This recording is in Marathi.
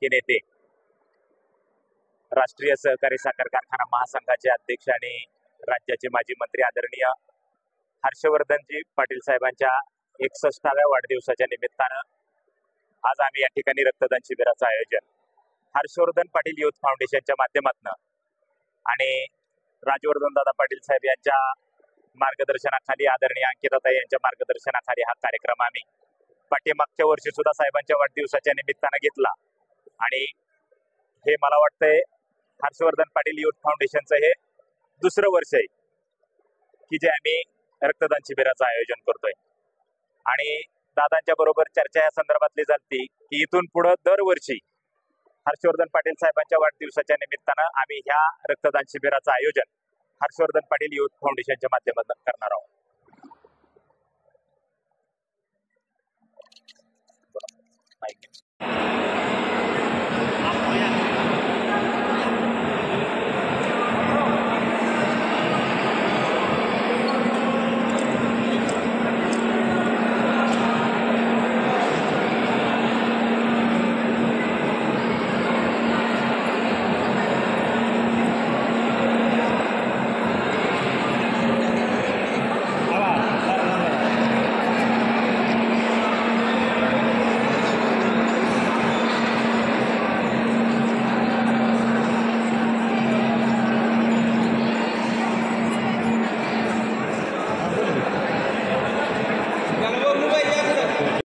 लाडके नेते, राष्ट्रीय सहकारी साखर कारखाना महासंघाचे अध्यक्ष आणि राज्याचे माजी मंत्री आदरणीय हर्षवर्धनजी पाटील साहेबांच्या 61व्या वाढदिवसाच्या निमित्तानं आज आम्ही या ठिकाणी रक्तदान शिबिराचं आयोजन हर्षवर्धन पाटील युथ फाउंडेशनच्या माध्यमातून आणि राजवर्धन दादा पाटील साहेब यांच्या मार्गदर्शनाखाली आदरणीय अंकिताताई यांच्या मार्गदर्शनाखाली हा कार्यक्रम आम्ही पाठीमागच्या वर्षी सुद्धा साहेबांच्या वाढदिवसाच्या निमित्तानं घेतला आणि हे मला वाटतंय हर्षवर्धन पाटील युथ फाउंडेशनचं हे दुसरं वर्ष आहे की जे आम्ही रक्तदान शिबिराचं आयोजन करतोय आणि दादांच्या बरोबर चर्चा या संदर्भातली झाली की इथून पुढे दरवर्षी हर्षवर्धन पाटील साहेबांच्या वाढदिवसाच्या निमित्तानं आम्ही ह्या रक्तदान शिबिराचं आयोजन हर्षवर्धन पाटील युथ फाउंडेशनच्या माध्यमातून करणार आहोत।